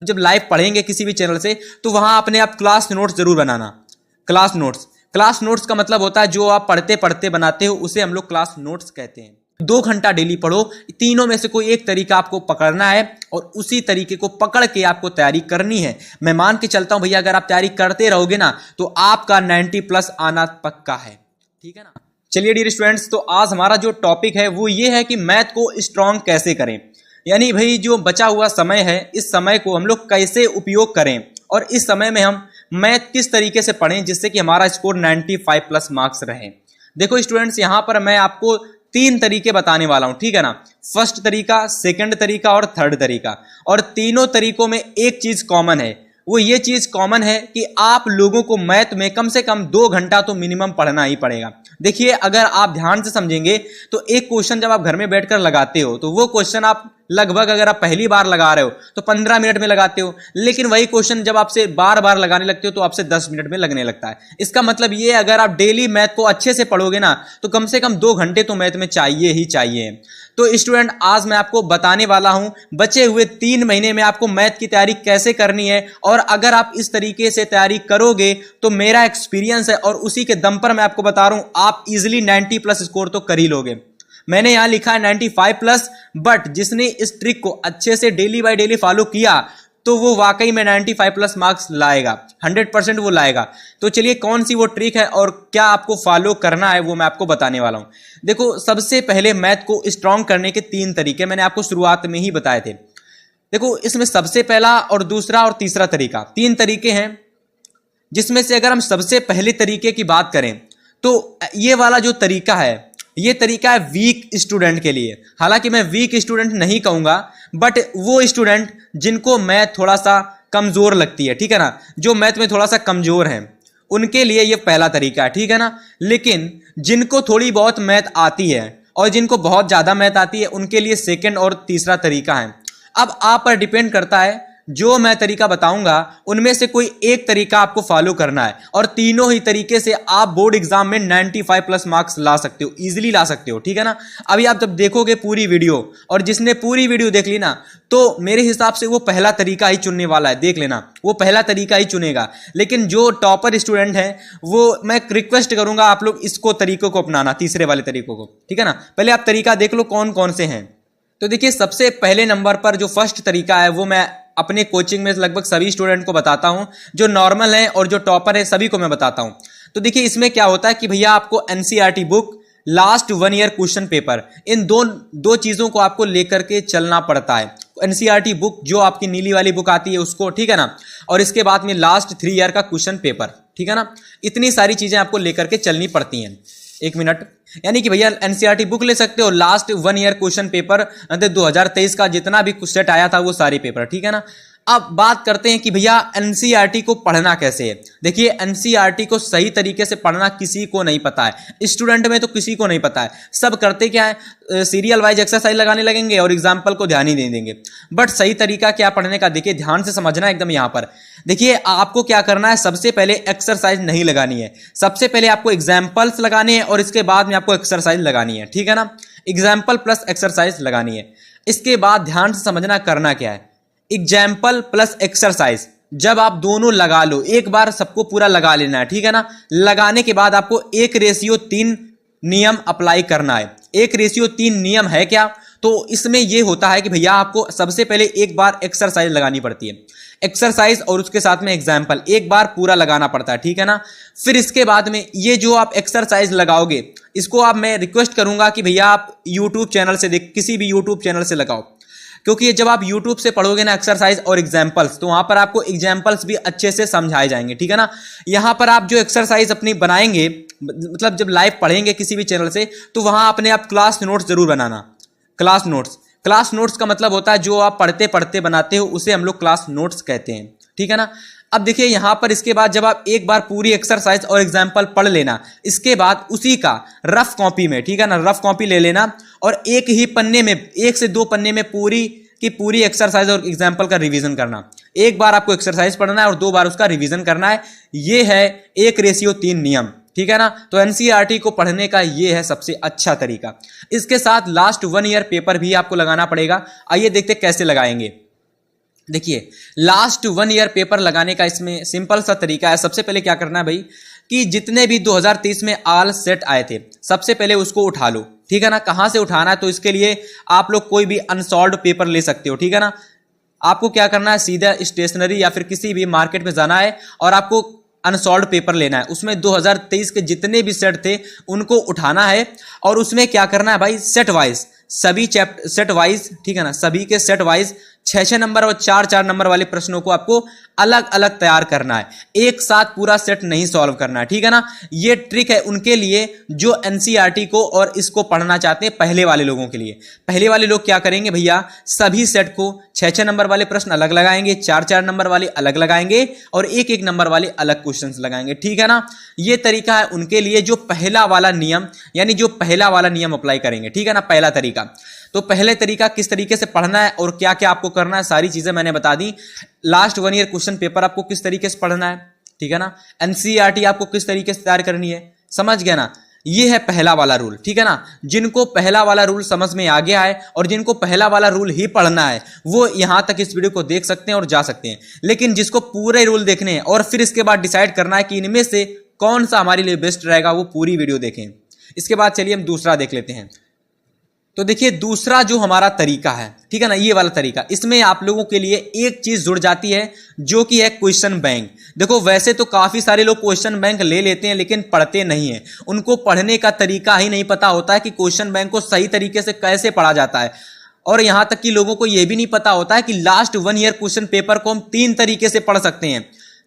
जब लाइव पढ़ेंगे किसी भी चैनल से तो वहां अपने आप क्लास नोट्स जरूर बनाना। क्लास नोट्स का मतलब होता है जो आप पढ़ते पढ़ते बनाते हो उसे हम लोग क्लास नोट्स कहते हैं। 2 घंटा डेली पढ़ो, तीनों में से कोई एक तरीका आपको पकड़ना है और उसी तरीके को पकड़ के आपको तैयारी करनी है। मैं मान के चलता हूं भैया अगर आप तैयारी करते रहोगे ना तो आपका 90+ आना पक्का है, ठीक है ना। चलिए डियर स्टूडेंट्स, तो आज हमारा जो टॉपिक है वो ये है कि मैथ को स्ट्रांग कैसे करें, यानी भाई जो बचा हुआ समय है इस समय को हम लोग कैसे उपयोग करें और इस समय में हम मैथ किस तरीके से पढ़ें जिससे कि हमारा स्कोर 95+ मार्क्स रहे। देखो स्टूडेंट्स, यहां पर मैं आपको 3 तरीके बताने वाला हूं, ठीक है ना। फर्स्ट तरीका, सेकंड तरीका और थर्ड तरीका, और तीनों तरीकों में एक चीज कॉमन है। वो ये चीज कॉमन है कि आप लोगों को मैथ में कम से कम 2 घंटा तो मिनिमम पढ़ना ही पड़ेगा। देखिए अगर आप ध्यान से समझेंगे तो एक क्वेश्चन जब आप घर में बैठकर लगाते हो तो वो क्वेश्चन आप लगभग अगर आप पहली बार लगा रहे हो तो 15 मिनट में लगाते हो, लेकिन वही क्वेश्चन जब आपसे बार बार लगाने लगते हो तो आपसे 10 मिनट में लगने लगता है। इसका मतलब ये अगर आप डेली मैथ को अच्छे से पढ़ोगे ना तो कम से कम 2 घंटे तो मैथ में चाहिए ही चाहिए। तो स्टूडेंट आज मैं आपको बताने वाला हूं बचे हुए 3 महीने में आपको मैथ की तैयारी कैसे करनी है, और अगर आप इस तरीके से तैयारी करोगे तो मेरा एक्सपीरियंस है और उसी के दम पर मैं आपको बता रहा हूं आप इजिली 90+ स्कोर तो कर ही लोगे। मैंने यहां लिखा है 95+, बट जिसने इस ट्रिक को अच्छे से डेली बाय डेली फॉलो किया तो वो वाकई में 95+ मार्क्स लाएगा, 100% वो लाएगा। तो चलिए कौन सी वो ट्रिक है और क्या आपको फॉलो करना है वो मैं आपको बताने वाला हूं। देखो सबसे पहले मैथ को स्ट्रांग करने के 3 तरीके मैंने आपको शुरुआत में ही बताए थे। देखो इसमें सबसे पहला और दूसरा और तीसरा तरीका, 3 तरीके हैं, जिसमें से अगर हम सबसे पहले तरीके की बात करें तो ये वाला जो तरीका है ये तरीका है वीक स्टूडेंट के लिए। हालांकि मैं वीक स्टूडेंट नहीं कहूंगा, बट वो स्टूडेंट जिनको मैथ थोड़ा सा कमजोर लगती है, ठीक है ना, जो मैथ में थोड़ा सा कमजोर है उनके लिए ये पहला तरीका है, ठीक है ना। लेकिन जिनको थोड़ी बहुत मैथ आती है और जिनको बहुत ज्यादा मैथ आती है उनके लिए सेकंड और तीसरा तरीका है। अब आप पर डिपेंड करता है, जो मैं तरीका बताऊंगा उनमें से कोई एक तरीका आपको फॉलो करना है और तीनों ही तरीके से आप बोर्ड एग्जाम में 95+ मार्क्स ला सकते हो, इजीली ला सकते हो, ठीक है ना। अभी आप जब देखोगे पूरी वीडियो और जिसने पूरी वीडियो देख ली ना तो मेरे हिसाब से वो पहला तरीका ही चुनने वाला है, देख लेना वो पहला तरीका ही चुनेगा। लेकिन जो टॉपर स्टूडेंट है वो मैं रिक्वेस्ट करूंगा आप लोग इसको तरीकों को अपनाना, तीसरे वाले तरीकों को, ठीक है ना। पहले आप तरीका देख लो कौन कौन से हैं। तो देखिए सबसे पहले नंबर पर जो फर्स्ट तरीका है वो मैं अपने कोचिंग में लगभग सभी स्टूडेंट को बताता हूं, जो नॉर्मल है और जो टॉपर है सभी को मैं बताता हूं। तो देखिए इसमें क्या होता है कि भैया आपको NCERT book, last 1 year question paper, इन दो चीजों को आपको लेकर के चलना पड़ता है। एनसीईआरटी बुक जो आपकी नीली वाली बुक आती है उसको, ठीक है ना, और इसके बाद में लास्ट 3 ईयर का क्वेश्चन पेपर, ठीक है ना। इतनी सारी चीजें आपको लेकर के चलनी पड़ती हैं। 1 मिनट, यानी कि भैया एनसीईआरटी बुक ले सकते हो, लास्ट 1 ईयर क्वेश्चन पेपर 2023 का जितना भी सेट आया था वो सारे पेपर, ठीक है ना। अब बात करते हैं कि भैया एनसीईआरटी को पढ़ना कैसे है। देखिए एनसीईआरटी को सही तरीके से पढ़ना किसी को नहीं पता है, स्टूडेंट में तो किसी को नहीं पता है। सब करते क्या है, सीरियल वाइज एक्सरसाइज लगाने लगेंगे और एग्जाम्पल को ध्यान ही नहीं देंगे। बट सही तरीका क्या पढ़ने का, देखिए ध्यान से समझना एकदम। यहां पर देखिए आपको क्या करना है, सबसे पहले एक्सरसाइज नहीं लगानी है, सबसे पहले आपको एग्जाम्पल्स लगाने हैं और इसके बाद में आपको एक्सरसाइज लगानी है, ठीक है ना। एग्जाम्पल प्लस एक्सरसाइज लगानी है। इसके बाद ध्यान से समझना करना क्या है, एग्जाम्पल प्लस एक्सरसाइज जब आप दोनों लगा लो, एक बार सबको पूरा लगा लेना है, ठीक है ना। लगाने के बाद आपको 1:3 नियम अप्लाई करना है। 1:3 नियम है क्या, तो इसमें यह होता है कि भैया आपको सबसे पहले एक बार एक्सरसाइज लगानी पड़ती है, एक्सरसाइज और उसके साथ में एग्जाम्पल एक बार पूरा लगाना पड़ता है, ठीक है ना। फिर इसके बाद में ये जो आप एक्सरसाइज लगाओगे इसको आप, मैं रिक्वेस्ट करूंगा कि भैया आप यूट्यूब चैनल से किसी भी यूट्यूब चैनल से लगाओ, क्योंकि जब आप YouTube से पढ़ोगे ना एक्सरसाइज और एग्जाम्पल्स तो वहां पर आपको एग्जाम्पल्स भी अच्छे से समझाए जाएंगे, ठीक है ना। यहां पर आप जो एक्सरसाइज अपनी बनाएंगे, मतलब जब लाइव पढ़ेंगे किसी भी चैनल से तो वहां अपने आप क्लास नोट्स जरूर बनाना। क्लास नोट्स का मतलब होता है जो आप पढ़ते पढ़ते बनाते हो उसे हम लोग क्लास नोट्स कहते हैं, ठीक है ना। अब देखिए यहां पर इसके बाद जब आप एक बार पूरी एक्सरसाइज और एग्जाम्पल पढ़ लेना, इसके बाद उसी का रफ कॉपी में, ठीक है ना, रफ कॉपी ले लेना और एक ही पन्ने में, 1 से 2 पन्ने में पूरी की पूरी एक्सरसाइज और एग्जाम्पल का रिवीजन करना। एक बार आपको एक्सरसाइज पढ़ना है और 2 बार उसका रिवीजन करना है। ये है 1:3 नियम, ठीक है ना। तो एनसीईआरटी को पढ़ने का ये है सबसे अच्छा तरीका। इसके साथ लास्ट 1 ईयर पेपर भी आपको लगाना पड़ेगा। आइए देखते कैसे लगाएंगे। देखिए लास्ट 1 ईयर पेपर लगाने का इसमें सिंपल सा तरीका है। सबसे पहले क्या करना है भाई कि जितने भी 2023 में ऑल सेट आए थे सबसे पहले उसको उठा लो, ठीक है ना। कहां से उठाना है, तो इसके लिए आप लोग कोई भी अनसॉल्व्ड पेपर ले सकते हो, ठीक है ना। आपको क्या करना है, सीधा स्टेशनरी या फिर किसी भी मार्केट में जाना है और आपको अनसॉल्व्ड पेपर लेना है। उसमें 2023 के जितने भी सेट थे उनको उठाना है और उसमें क्या करना है भाई, सेट वाइज सभी चैप्टर सेट वाइज, ठीक है ना, सभी के सेट वाइज 6-6 नंबर और 4-4 नंबर वाले प्रश्नों को आपको अलग अलग तैयार करना है, एक साथ पूरा सेट नहीं सॉल्व करना है, ठीक है ना। ये ट्रिक है उनके लिए जो एनसीईआरटी को और इसको पढ़ना चाहते हैं, पहले वाले लोगों के लिए। पहले वाले लोग क्या करेंगे भैया, सभी सेट को 6-6 नंबर वाले प्रश्न अलग लगाएंगे, 4-4 नंबर वाले अलग लगाएंगे और 1-1 नंबर वाले अलग क्वेश्चंस लगाएंगे, ठीक है ना। ये तरीका है उनके लिए जो पहला वाला नियम, यानी जो पहला वाला नियम अप्लाई करेंगे, ठीक है ना, पहला तरीका। तो पहले तरीका किस तरीके से पढ़ना है और क्या क्या आपको करना है, सारी चीजें मैंने बता दी। लास्ट 1 ईयर क्वेश्चन पेपर आपको किस तरीके से पढ़ना है, ठीक है ना। एनसीईआरटी आपको किस तरीके से तैयार करनी है, समझ गया ना। ये है पहला वाला रूल, ठीक है ना। जिनको पहला वाला रूल समझ में आ गया है और जिनको पहला वाला रूल ही पढ़ना है वो यहां तक इस वीडियो को देख सकते हैं और जा सकते हैं। लेकिन जिसको पूरे रूल देखने हैं और फिर इसके बाद डिसाइड करना है कि इनमें से कौन सा हमारे लिए बेस्ट रहेगा, वो पूरी वीडियो देखें। इसके बाद चलिए हम दूसरा देख लेते हैं। तो देखिए दूसरा जो हमारा तरीका है, ठीक है ना, ये वाला तरीका, इसमें आप लोगों के लिए एक चीज जुड़ जाती है जो कि है क्वेश्चन बैंक। देखो वैसे तो काफी सारे लोग क्वेश्चन बैंक ले लेते हैं लेकिन पढ़ते नहीं है, उनको पढ़ने का तरीका ही नहीं पता होता है कि क्वेश्चन बैंक को सही तरीके से कैसे पढ़ा जाता है। और यहां तक कि लोगों को यह भी नहीं पता होता है कि लास्ट 1 ईयर क्वेश्चन पेपर को हम 3 तरीके से पढ़ सकते हैं,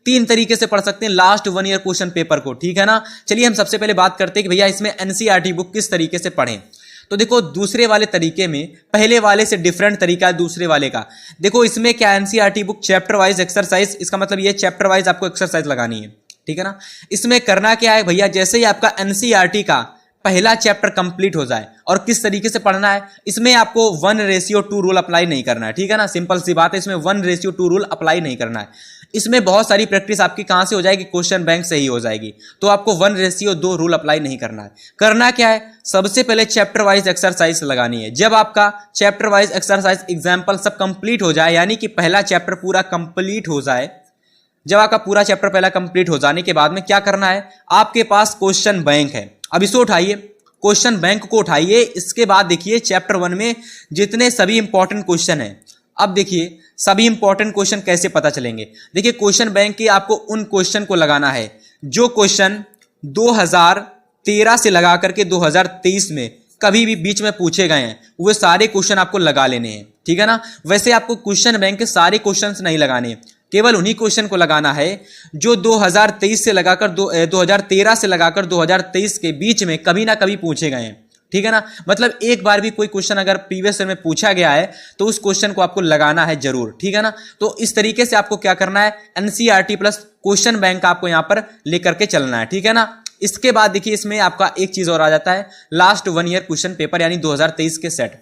3 तरीके से पढ़ सकते हैं लास्ट 1 ईयर क्वेश्चन पेपर को, ठीक है ना। चलिए हम सबसे पहले बात करते हैं कि भैया इसमें एनसीईआरटी बुक किस तरीके से पढ़ें। तो देखो दूसरे वाले तरीके में पहले वाले से डिफरेंट तरीका है दूसरे वाले का। देखो इसमें क्या, NCERT book chapter wise exercise, इसका मतलब ये चैप्टर वाइज आपको एक्सरसाइज लगानी है, ठीक है ना। इसमें करना क्या है भैया, जैसे ही आपका एनसीईआरटी का पहला चैप्टर कंप्लीट हो जाए, और किस तरीके से पढ़ना है, इसमें आपको 1:2 रूल अप्लाई नहीं करना है, ठीक है ना। सिंपल सी बात है, इसमें 1:2 रूल अप्लाई नहीं करना है। इसमें बहुत सारी प्रैक्टिस आपकी कहां से हो जाएगी, क्वेश्चन बैंक से ही हो जाएगी। तो आपको 1:2 रूल अप्लाई नहीं करना है। करना क्या है, सबसे पहले चैप्टर वाइज एक्सरसाइज लगानी है। जब आपका चैप्टर वाइज एक्सरसाइज एग्जाम्पल सब कंप्लीट हो जाए, यानी कि पहला चैप्टर पूरा कंप्लीट हो जाए, जब आपका पूरा चैप्टर पहला कंप्लीट हो जाने के बाद में क्या करना है, आपके पास क्वेश्चन बैंक है, अब इसको उठाइए, क्वेश्चन बैंक को उठाइए। इसके बाद देखिए चैप्टर 1 में जितने सभी इंपॉर्टेंट क्वेश्चन है, अब देखिए सभी इंपॉर्टेंट क्वेश्चन कैसे पता चलेंगे। देखिए क्वेश्चन बैंक के आपको उन क्वेश्चन को लगाना है जो क्वेश्चन 2013 से लगा करके 2023 में कभी भी बीच में पूछे गए हैं, वो सारे क्वेश्चन आपको लगा लेने हैं, ठीक है ना। वैसे आपको क्वेश्चन बैंक के सारे क्वेश्चन नहीं लगाने, केवल उन्हीं क्वेश्चन को लगाना है जो 2023 से लगाकर 2013 से लगाकर 2023 के बीच में कभी ना कभी पूछे गए हैं, ठीक है ना। मतलब एक बार भी कोई क्वेश्चन अगर प्रीवियस ईयर में पूछा गया है तो उस क्वेश्चन को आपको लगाना है जरूर, ठीक है ना। तो इस तरीके से आपको क्या करना है, एनसीईआरटी प्लस क्वेश्चन बैंक आपको यहां पर लेकर के चलना है, ठीक है ना। इसके बाद देखिए इसमें आपका एक चीज और आ जाता है, लास्ट 1 ईयर क्वेश्चन पेपर यानी 2023 के सेट।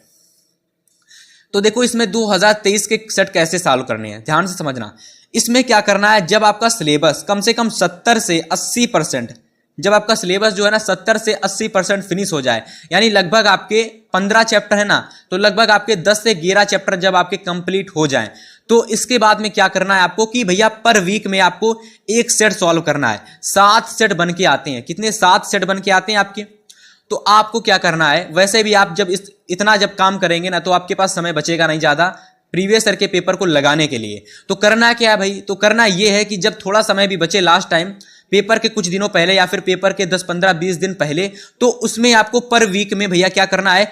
तो देखो इसमें 2023 के सेट कैसे सॉल्व करने हैं, ध्यान से समझना। इसमें क्या करना है, जब आपका सिलेबस कम से कम 70 से 80%, जब आपका सिलेबस जो है ना 70 से 80% फिनिश हो जाए, यानी लगभग आपके 15 चैप्टर है ना, तो लगभग आपके 10 से 11 चैप्टर जब आपके कंप्लीट हो जाएं, तो इसके बाद में क्या करना है आपको कि भैया पर वीक में आपको एक सेट सॉल्व करना है। 7 सेट बन के आते हैं, कितने, 7 सेट बन के आते हैं आपके। तो आपको क्या करना है, वैसे भी आप जब इतना जब काम करेंगे ना तो आपके पास समय बचेगा नहीं ज्यादा प्रीवियस ईयर के पेपर को लगाने के लिए। तो करना क्या है भाई, तो करना यह है कि जब थोड़ा समय भी बचे लास्ट टाइम पेपर के कुछ दिनों पहले या फिर पेपर के 10, 15, 20 दिन पहले, तो उसमें आपको पर वीक में भैया क्या करना है,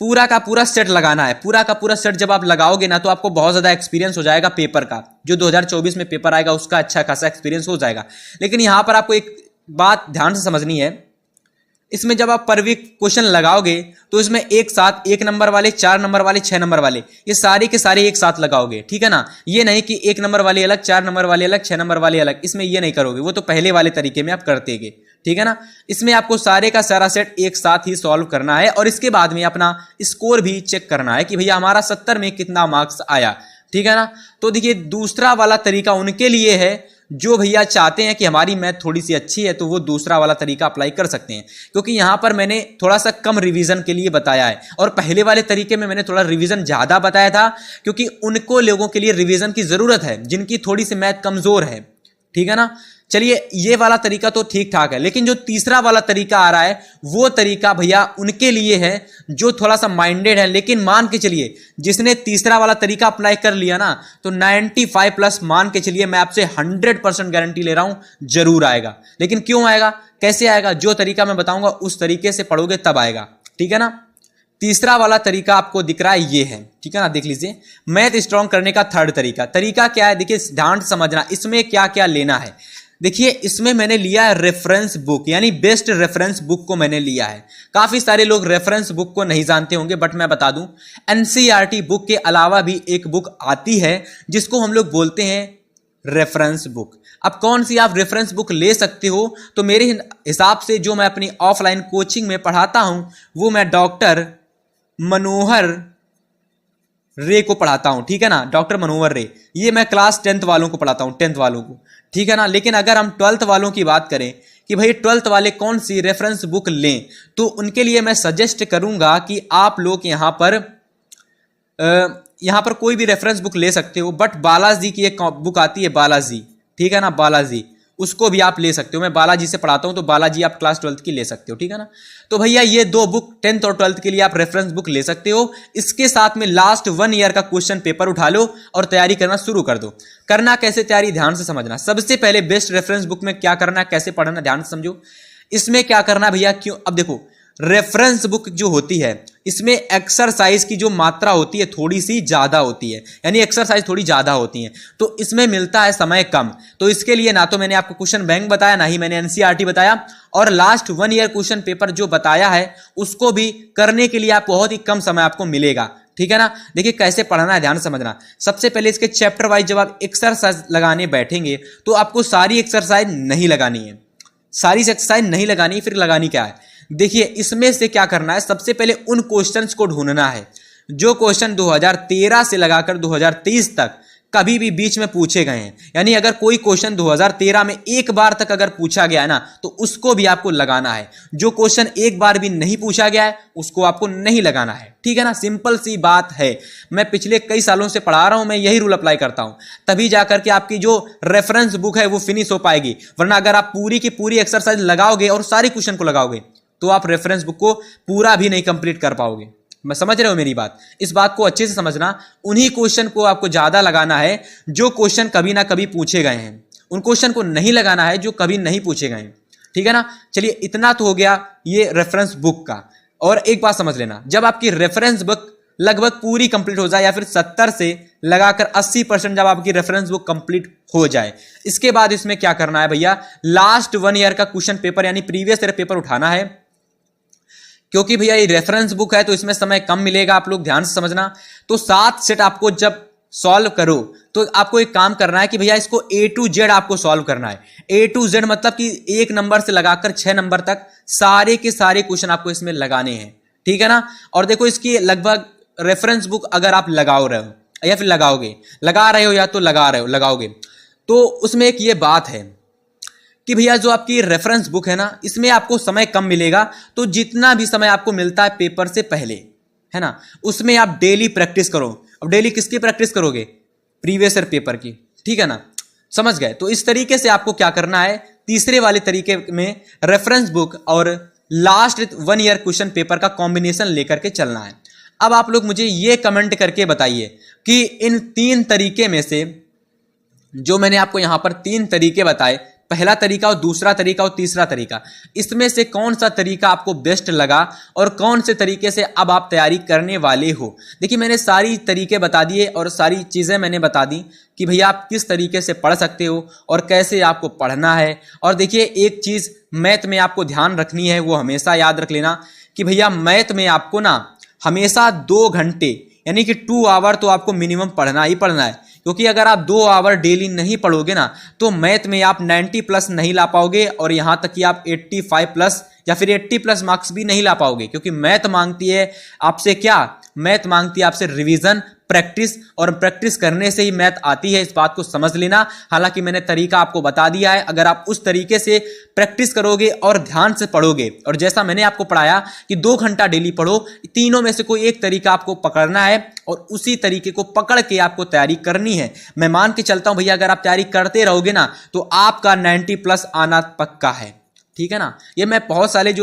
पूरा का पूरा सेट लगाना है। पूरा का पूरा सेट जब आप लगाओगे ना तो आपको बहुत ज्यादा एक्सपीरियंस हो जाएगा पेपर का, जो 2024 में पेपर आएगा उसका अच्छा खासा एक्सपीरियंस हो जाएगा। लेकिन यहां पर आपको एक बात ध्यान से समझनी है, इसमें जब आप पर वीक क्वेश्चन लगाओगे तो इसमें एक साथ 1 नंबर वाले, 4 नंबर वाले, 6 नंबर वाले, ये सारे के सारे एक साथ लगाओगे, ठीक है ना। ये नहीं कि 1 नंबर वाले अलग, 4 नंबर वाले अलग, 6 नंबर वाले अलग, इसमें ये नहीं करोगे, वो तो पहले वाले तरीके में आप करतेगे, ठीक है ना। इसमें आपको सारे का सारा सेट एक साथ ही सॉल्व करना है और इसके बाद में अपना स्कोर भी चेक करना है कि भैया हमारा 70 में कितना मार्क्स आया, ठीक है ना। तो देखिए दूसरा वाला तरीका उनके लिए है जो भैया चाहते हैं कि हमारी मैथ थोड़ी सी अच्छी है तो वो दूसरा वाला तरीका अप्लाई कर सकते हैं, क्योंकि यहाँ पर मैंने थोड़ा सा कम रिवीजन के लिए बताया है और पहले वाले तरीके में मैंने थोड़ा रिवीजन ज़्यादा बताया था, क्योंकि उनको लोगों के लिए रिवीजन की ज़रूरत है जिनकी थोड़ी सी मैथ कमज़ोर है। ठीक है ना। चलिए ये वाला तरीका तो ठीक ठाक है, लेकिन जो तीसरा वाला तरीका आ रहा है वो तरीका भैया उनके लिए है जो थोड़ा सा माइंडेड है। लेकिन मान के चलिए जिसने तीसरा वाला तरीका अप्लाई कर लिया ना तो 95 प्लस मान के चलिए, मैं आपसे 100% गारंटी ले रहा हूं जरूर आएगा। लेकिन क्यों आएगा, कैसे आएगा, जो तरीका मैं बताऊंगा उस तरीके से पढ़ोगे तब आएगा। ठीक है ना। तीसरा वाला तरीका आपको दिख रहा है ये है, ठीक है ना। देख लीजिए मैथ स्ट्रॉन्ग करने का थर्ड तरीका क्या है, देखिए ध्यान समझना इसमें क्या क्या लेना है। देखिए इसमें मैंने लिया है रेफरेंस बुक, यानी बेस्ट रेफरेंस बुक को मैंने लिया है। काफी सारे लोग रेफरेंस बुक को नहीं जानते होंगे, बट मैं बता दूं एनसीईआरटी बुक के अलावा भी एक बुक आती है जिसको हम लोग बोलते हैं रेफरेंस बुक। अब कौन सी आप रेफरेंस बुक ले सकते हो, तो मेरे हिसाब से जो मैं अपनी ऑफलाइन कोचिंग में पढ़ाता हूं वो मैं डॉक्टर मनोहर रे को पढ़ाता हूं। ठीक है ना, डॉक्टर मनोहर रे, ये मैं क्लास 10th वालों को पढ़ाता हूं, 10th वालों को। ठीक है ना। लेकिन अगर हम 12th वालों की बात करें कि भाई 12th वाले कौन सी रेफरेंस बुक लें, तो उनके लिए मैं सजेस्ट करूंगा कि आप लोग यहाँ पर कोई भी रेफरेंस बुक ले सकते हो, बट बालाजी की एक बुक आती है बालाजी, ठीक है ना, बालाजी, उसको भी आप ले सकते हो। मैं बालाजी से पढ़ाता हूं तो बालाजी आप क्लास 12th की ले सकते हो। ठीक है ना। तो भैया ये दो बुक 10th और 12th के लिए आप रेफरेंस बुक ले सकते हो। इसके साथ में लास्ट 1 ईयर का क्वेश्चन पेपर उठा लो और तैयारी करना शुरू कर दो। करना कैसे तैयारी, ध्यान से समझना। सबसे पहले बेस्ट रेफरेंस बुक में क्या करना, कैसे पढ़ना, ध्यान से समझो। इसमें क्या करना भैया, क्यों, अब देखो रेफरेंस बुक जो होती है इसमें एक्सरसाइज की जो मात्रा होती है थोड़ी सी ज्यादा होती है, यानी एक्सरसाइज थोड़ी ज्यादा होती है, तो इसमें मिलता है समय कम। तो इसके लिए ना तो मैंने आपको क्वेश्चन बैंक बताया, ना ही मैंने एनसीईआरटी बताया, और लास्ट 1 ईयर क्वेश्चन पेपर जो बताया है उसको भी करने के लिए आप बहुत ही कम समय आपको मिलेगा। ठीक है ना। देखिए कैसे पढ़ना है, ध्यान समझना। सबसे पहले इसके चैप्टर वाइज जब आप एक्सरसाइज लगाने बैठेंगे तो आपको सारी एक्सरसाइज नहीं लगानी है, सारी एक्सरसाइज नहीं लगानी, फिर लगानी क्या है, देखिए इसमें से क्या करना है, सबसे पहले उन क्वेश्चंस को ढूंढना है जो क्वेश्चन 2013 से लगाकर 2023 तक कभी भी बीच में पूछे गए हैं। यानी अगर कोई क्वेश्चन 2013 में एक बार तक अगर पूछा गया है ना तो उसको भी आपको लगाना है। जो क्वेश्चन एक बार भी नहीं पूछा गया है उसको आपको नहीं लगाना है। ठीक है ना, सिंपल सी बात है। मैं पिछले कई सालों से पढ़ा रहा हूं, मैं यही रूल अप्लाई करता हूं, तभी जाकर के आपकी जो रेफरेंस बुक है वो फिनिश हो पाएगी। वरना अगर आप पूरी की पूरी एक्सरसाइज लगाओगे और सारी क्वेश्चन को लगाओगे तो आप रेफरेंस बुक को पूरा भी नहीं कंप्लीट कर पाओगे। मैं समझ रहे हो मेरी बात, इस बात को अच्छे से समझना। उन्हीं क्वेश्चन को आपको ज्यादा लगाना है जो क्वेश्चन कभी ना कभी पूछे गए हैं, उन क्वेश्चन को नहीं लगाना है जो कभी नहीं पूछे गए हैं। ठीक है ना। चलिए इतना तो हो गया ये रेफरेंस बुक का। और एक बात समझ लेना, जब आपकी रेफरेंस बुक लगभग पूरी कंप्लीट हो जाए या फिर 70 से लगाकर 80% जब आपकी रेफरेंस बुक कंप्लीट हो जाए, इसके बाद इसमें क्या करना है भैया, लास्ट 1 ईयर का क्वेश्चन पेपर यानी प्रीवियस ईयर पेपर उठाना है। क्योंकि भैया ये रेफरेंस बुक है तो इसमें समय कम मिलेगा, आप लोग ध्यान से समझना। तो 7 सेट आपको जब सॉल्व करो तो आपको एक काम करना है कि भैया इसको A to Z आपको सॉल्व करना है। A to Z मतलब कि 1 नंबर से लगाकर 6 नंबर तक सारे के सारे क्वेश्चन आपको इसमें लगाने हैं। ठीक है ना। और देखो इसकी लगभग रेफरेंस बुक अगर आप लगाओ रहे हो या फिर लगाओगे, लगा रहे हो या तो लगा रहे हो, लगाओगे, तो उसमें एक ये बात है कि भैया जो आपकी रेफरेंस बुक है ना इसमें आपको समय कम मिलेगा, तो जितना भी समय आपको मिलता है पेपर से पहले, है ना, उसमें आप डेली प्रैक्टिस करो। अब डेली किसकी प्रैक्टिस करोगे, प्रीवियस ईयर पेपर की। ठीक है ना, समझ गए। तो इस तरीके से आपको क्या करना है, तीसरे वाले तरीके में रेफरेंस बुक और लास्ट 1 ईयर क्वेश्चन पेपर का कॉम्बिनेशन लेकर के चलना है। अब आप लोग मुझे ये कमेंट करके बताइए कि इन 3 तरीके में से जो मैंने आपको यहां पर 3 तरीके बताए, पहला तरीका और दूसरा तरीका और तीसरा तरीका, इसमें से कौन सा तरीका आपको बेस्ट लगा और कौन से तरीके से अब आप तैयारी करने वाले हो। देखिए मैंने सारी तरीके बता दिए और सारी चीज़ें मैंने बता दी कि भैया आप किस तरीके से पढ़ सकते हो और कैसे आपको पढ़ना है। और देखिए एक चीज़ मैथ में आपको ध्यान रखनी है, वो हमेशा याद रख लेना कि भैया मैथ में आपको ना हमेशा 2 घंटे यानी कि 2 आवर तो आपको मिनिमम पढ़ना ही पढ़ना है। क्योंकि अगर आप 2 आवर डेली नहीं पढ़ोगे ना तो मैथ में आप 90 प्लस नहीं ला पाओगे और यहां तक कि आप 85 प्लस या फिर 80 प्लस मार्क्स भी नहीं ला पाओगे। क्योंकि मैथ मांगती है आपसे क्या, मैथ मांगती है आपसे रिवीजन, प्रैक्टिस, और प्रैक्टिस करने से ही मैथ आती है, इस बात को समझ लेना। हालांकि मैंने तरीका आपको बता दिया है, अगर आप उस तरीके से प्रैक्टिस करोगे और ध्यान से पढ़ोगे, और जैसा मैंने आपको पढ़ाया कि 2 घंटा डेली पढ़ो, तीनों में से कोई एक तरीका आपको पकड़ना है और उसी तरीके को पकड़ के आपको तैयारी करनी है। मैं मान के चलता हूं भैया, अगर आप तैयारी करते रहोगे ना तो आपका 90+ आना पक्का है, ठीक है ना। ये मैं बहुत सारे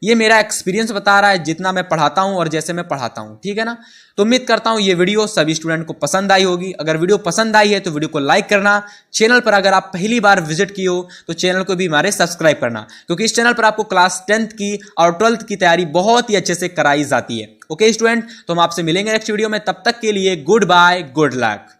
ये मेरा एक्सपीरियंस बता रहा है, जितना मैं पढ़ाता हूं और जैसे मैं पढ़ाता हूं, ठीक है ना। तो उम्मीद करता हूं ये वीडियो सभी स्टूडेंट को पसंद आई होगी। अगर वीडियो पसंद आई है तो वीडियो को लाइक करना, चैनल पर अगर आप पहली बार विजिट किए हो तो चैनल को भी हमारे सब्सक्राइब करना, क्योंकि इस चैनल पर आपको क्लास 10th की और 12th की तैयारी बहुत ही अच्छे से कराई जाती है। ओके स्टूडेंट, तो हम आपसे मिलेंगे नेक्स्ट वीडियो में, तब तक के लिए गुड बाय, गुड लक।